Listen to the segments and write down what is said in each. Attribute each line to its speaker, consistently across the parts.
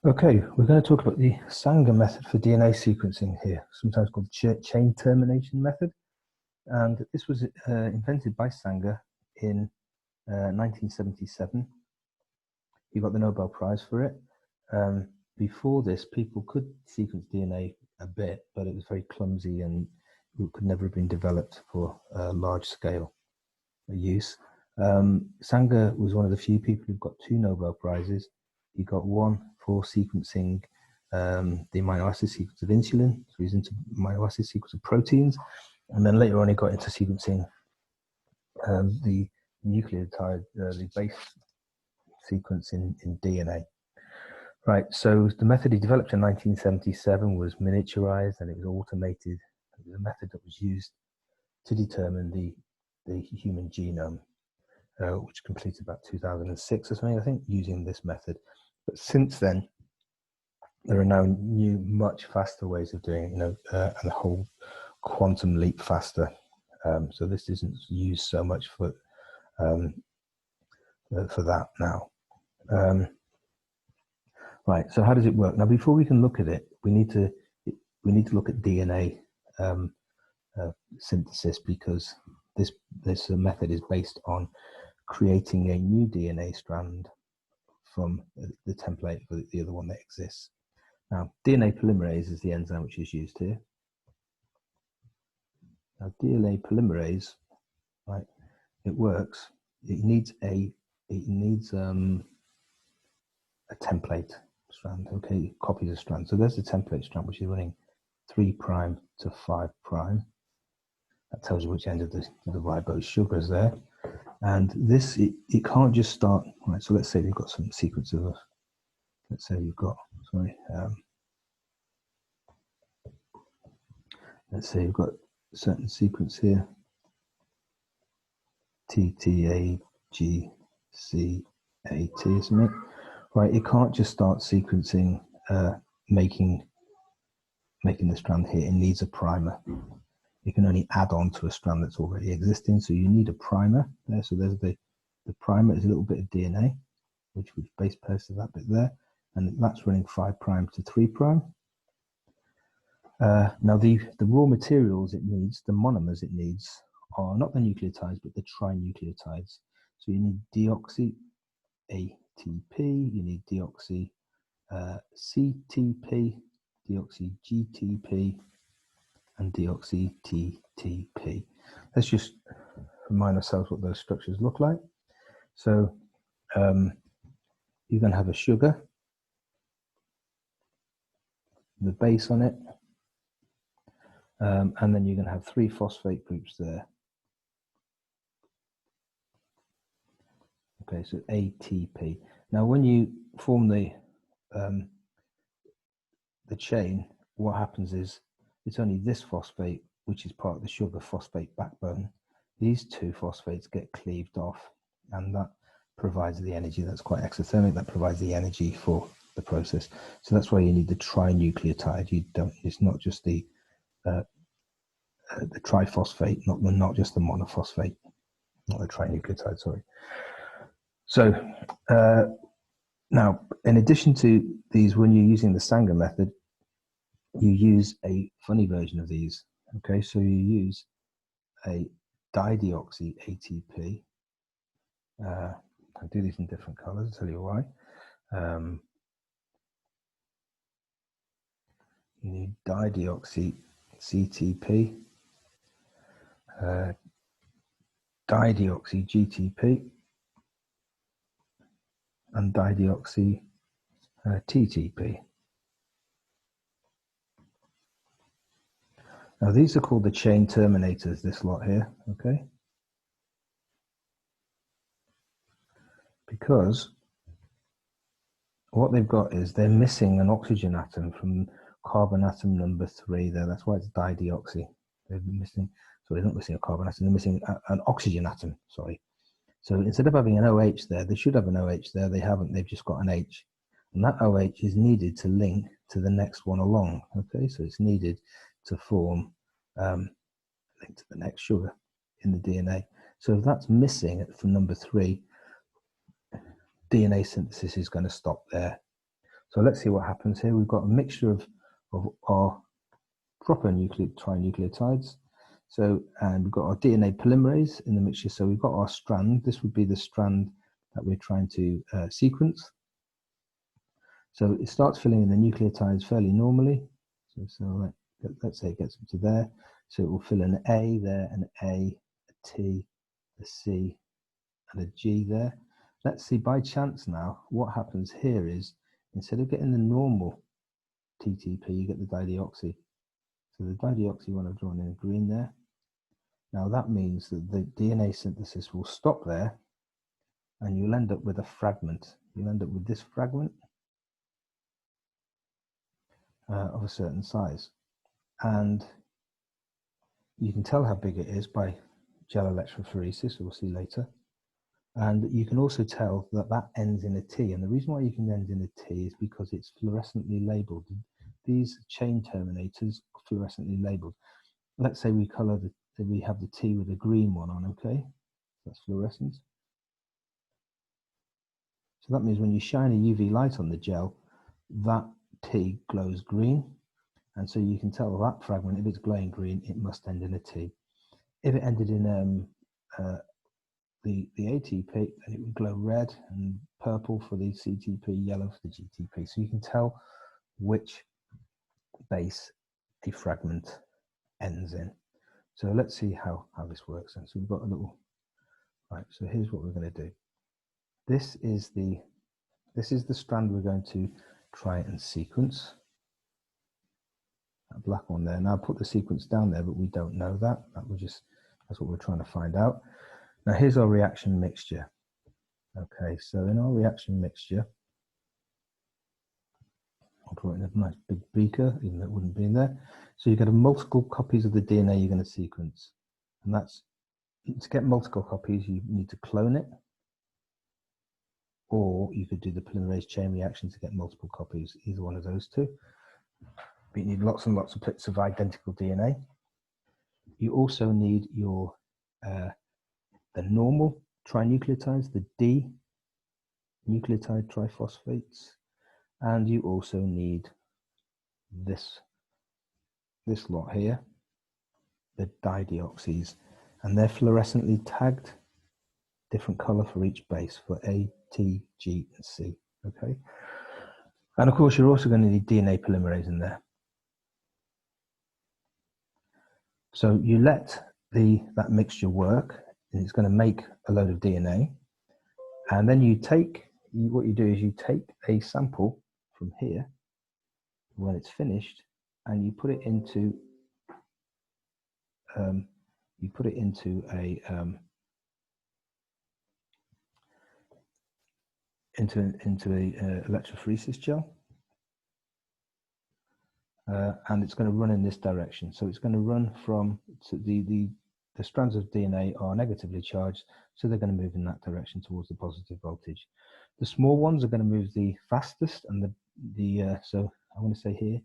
Speaker 1: Okay, we're going to talk about the Sanger method for DNA sequencing here, sometimes called the chain termination method. And this was invented by Sanger in 1977. He got the Nobel Prize for it. Before this, people could sequence DNA a bit, but it was very clumsy and it could never have been developed for large scale use. Sanger was one of the few people who got 2 Nobel Prizes. He got one for sequencing the amino acid sequence of insulin, so he's into amino acid sequence of proteins, and then later on he got into sequencing the nucleotide, the base sequence in DNA. Right, so the method he developed in 1977 was miniaturized and it was automated. It was a method that was used to determine the human genome, which completed about 2006 or something, I think, using this method. But since then, there are now new, much faster ways of doing it, and a whole quantum leap faster. So this isn't used so much for that now. Right. So how does it work? Now, before we can look at it, we need to look at DNA synthesis, because this method is based on creating a new DNA strand from the template for the other one that exists. Now, DNA polymerase is the enzyme which is used here. Now, DNA polymerase, right? It works. It needs a template strand. Okay, it copies a strand. So there's the template strand, which is running 3' to 5'. That tells you which end of the ribose sugar is there. And this, it can't just start. Right. So let's say you've got some sequence of. Let's say you've got. Sorry. Let's say you've got a certain sequence here, TTAGCAT or something, right? It can't just start sequencing, making the strand here. It needs a primer. It can only add on to a strand that's already existing, so you need a primer there. So there's the primer is a little bit of DNA, which base pairs to that bit there, and that's running 5' to 3'. Now the raw materials it needs, the monomers it needs, are not the nucleotides but the trinucleotides. So you need deoxy ATP, you need deoxy CTP, deoxy GTP, and deoxy TTP. Let's just remind ourselves what those structures look like. So you're going to have a sugar, the base on it, and then you're going to have 3 phosphate groups there. Okay, so ATP. Now, when you form the chain, what happens is it's only this phosphate, which is part of the sugar phosphate backbone. These 2 phosphates get cleaved off, and that provides the energy. That's quite exothermic. That provides the energy for the process. So that's why you need the trinucleotide. You don't. It's not just the triphosphate, not just the monophosphate, not the trinucleotide. Sorry. So now, in addition to these, when you're using the Sanger method, you use a funny version of these. Okay, so you use a dideoxy ATP. I do these in different colors. I'll tell you why. You need dideoxy CTP, dideoxy GTP, and dideoxy TTP. Now these are called the chain terminators, this lot here, okay? Because what they've got is they're missing an oxygen atom from carbon atom number 3 there. That's why it's dideoxy. They're missing, sorry, they're not missing a carbon atom, they're missing an oxygen atom, sorry. So instead of having an OH there, they should have an OH there. They haven't, they've just got an H. And that OH is needed to link to the next one along, okay? So it's needed to form link to the next sugar in the DNA. So if that's missing from number 3, DNA synthesis is going to stop there. So let's see what happens here. We've got a mixture of our proper trinucleotides. So, and we've got our DNA polymerase in the mixture. So we've got our strand. This would be the strand that we're trying to sequence. So it starts filling in the nucleotides fairly normally. So let's say it gets up to there. So it will fill an A there, an A, a T, a C, and a G there. Let's see, by chance now, what happens here is, instead of getting the normal TTP, you get the dideoxy. So the dideoxy one I've drawn in green there. Now that means that the DNA synthesis will stop there, and you'll end up with a fragment. You'll end up with this fragment of a certain size. And you can tell how big it is by gel electrophoresis, we'll see later. And you can also tell that that ends in a T. And the reason why you can end in a T is because it's fluorescently labeled. These chain terminators are fluorescently labeled. Let's say we color we have the T with a green one on, okay? That's fluorescent. So that means when you shine a UV light on the gel, that T glows green. And so you can tell that fragment, if it's glowing green, it must end in a T. If it ended in the ATP, then it would glow red and purple for the CTP, yellow for the GTP. So you can tell which base a fragment ends in. So let's see how this works. And so we've got a little, right, so here's what we're going to do. This is the strand we're going to try and sequence. That black one there. Now I put the sequence down there, but we don't know that. That's what we're trying to find out. Now here's our reaction mixture. Okay, so in our reaction mixture, I'll put it in a nice big beaker, even though it wouldn't be in there. So you get multiple copies of the DNA you're going to sequence. And that's, to get multiple copies, you need to clone it, or you could do the polymerase chain reaction to get multiple copies, either one of those two. But you need lots and lots of bits of identical DNA. You also need your the normal trinucleotides, the D nucleotide triphosphates, and you also need this lot here, the dideoxys, and they're fluorescently tagged, different color for each base for A, T, G, and C. Okay, and of course you're also going to need DNA polymerase in there. So you let that mixture work, and it's going to make a load of DNA, and then what you do is you take a sample from here when it's finished, and you put it into a electrophoresis gel, and it's going to run in this direction. So it's going to run from the strands of DNA are negatively charged, so they're going to move in that direction towards the positive voltage. The small ones are going to move the fastest, and so I want to say here,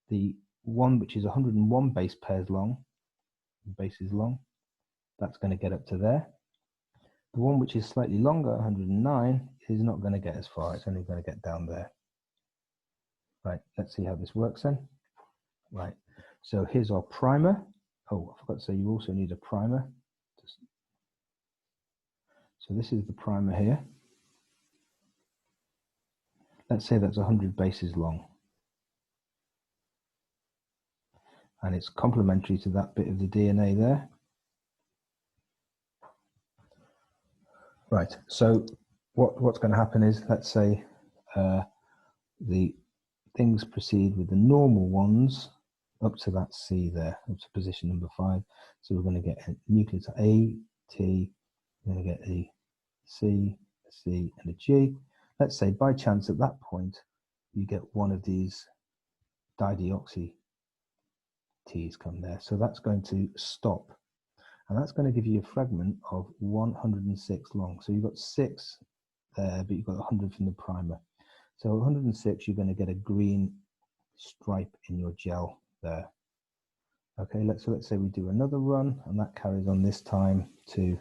Speaker 1: the one which is 101 base pairs long, bases long, that's going to get up to there. The one which is slightly longer, 109, is not going to get as far. It's only going to get down there. Right, let's see how this works then. Right, so here's our primer. Oh, I forgot to say you also need a primer. So this is the primer here. Let's say that's 100 bases long. And it's complementary to that bit of the DNA there. Right, so what's going to happen is, let's say the things proceed with the normal ones up to that C there, up to position number 5. So we're going to get a nucleotide A, T, we're going to get a C, a C, and a G. Let's say by chance at that point you get one of these dideoxy T's come there. So that's going to stop. And that's going to give you a fragment of 106 long. So you've got 6 there, but you've got 100 from the primer. So 106, you're going to get a green stripe in your gel there. Okay, let's say we do another run, and that carries on this time to,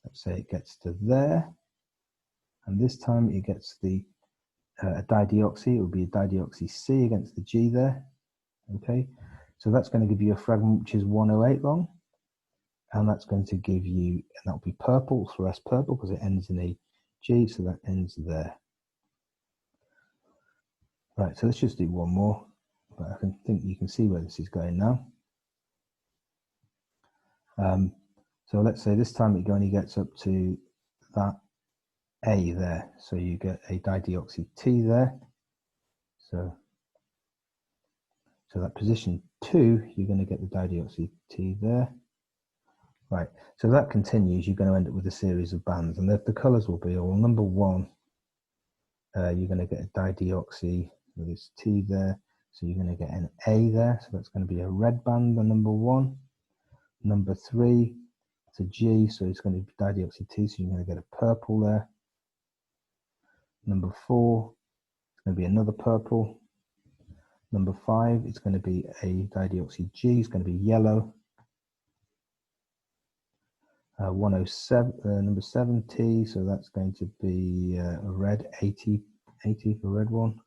Speaker 1: let's say it gets to there. And this time it gets the a dideoxy, it would be a dideoxy C against the G there. Okay, so that's going to give you a fragment which is 108 long, and that's going to give you, and that will be purple, fluorescent purple, because it ends in a G, so that ends there. Right, so let's just do one more, but I think you can see where this is going now. So let's say this time it only gets up to that A there, so you get a dideoxy T there. So that position 2, you're going to get the dideoxy T there. Right, so that continues, you're going to end up with a series of bands, and the colours will be, well, number 1, you're going to get a dideoxy with this T there, so you're going to get an A there, so that's going to be a red band on number 1. Number 3, it's a G, so it's going to be dideoxy T, so you're going to get a purple there. Number 4, it's going to be another purple. Number 5, it's going to be a dideoxy G, it's going to be yellow. 107, number 70, so that's going to be a red, 80 for red one.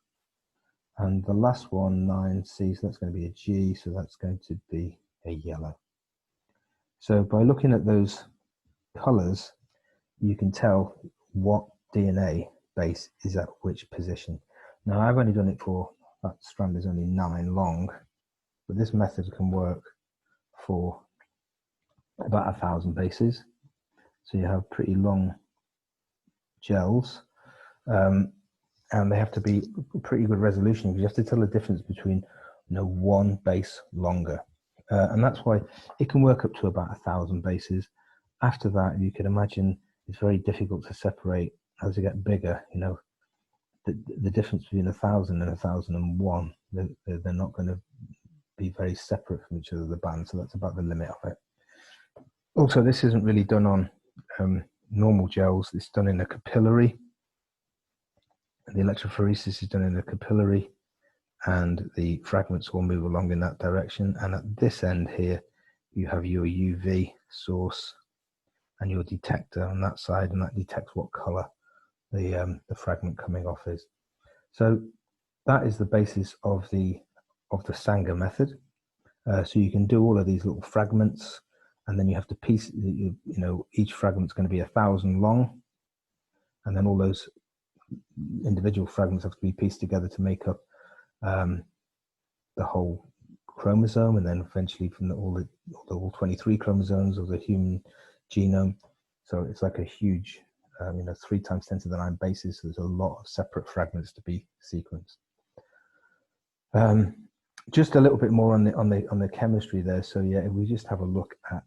Speaker 1: And the last one, 9C, so that's going to be a G, so that's going to be a yellow. So by looking at those colors, you can tell what DNA base is at which position. Now I've only done it for, that strand is only 9 long, but this method can work for about 1,000 bases. So you have pretty long gels, and they have to be pretty good resolution, because you have to tell the difference between, you know, one base longer, and that's why it can work up to about 1,000 bases. After that, you can imagine it's very difficult to separate as you get bigger. You know, the difference between 1,000 and 1,001, they're not going to be very separate from each other, the bands. So that's about the limit of it. Also, this isn't really done on normal gels. It's done in a capillary. The electrophoresis is done in a capillary, and the fragments will move along in that direction. And at this end here, you have your UV source and your detector on that side, and that detects what color the fragment coming off is. So that is the basis of the Sanger method. So you can do all of these little fragments, and then you have to piece, you know, each fragment's going to be 1,000 long, and then all those individual fragments have to be pieced together to make up the whole chromosome, and then eventually from all 23 chromosomes of the human genome. So it's like a huge, you know, 3 × 10⁹ bases. So there's a lot of separate fragments to be sequenced. Just a little bit more on the chemistry there. So yeah, if we just have a look at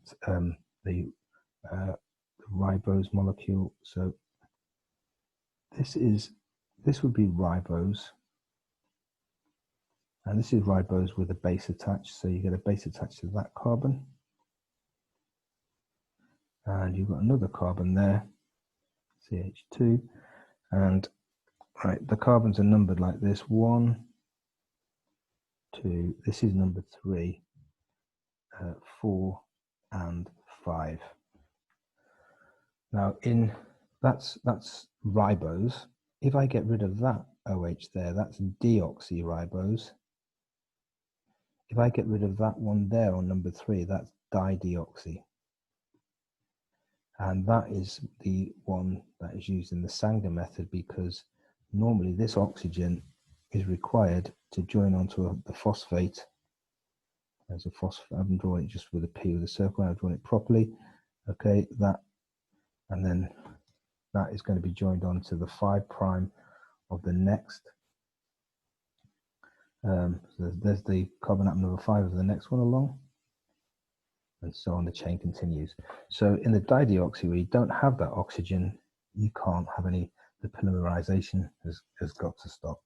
Speaker 1: the ribose molecule. So this would be ribose, and this is ribose with a base attached. So you get a base attached to that carbon, and you've got another carbon there, CH2, and right, the carbons are numbered like this: 1, 2. This is number 3, 4, and 5. Now that's ribose. If I get rid of that OH there, that's deoxyribose. If I get rid of that one there on number 3, that's dideoxy. And that is the one that is used in the Sanger method, because normally this oxygen is required to join onto the phosphate. There's a phosphate. I'm drawing it just with a P with a circle. I've drawn it properly. Okay, that, and then that is going to be joined onto the 5' of the next. So there's the carbon atom number 5 of the next one along, and so on. The chain continues. So in the dideoxy, where you don't have that oxygen, you can't have any. The polymerization has got to stop.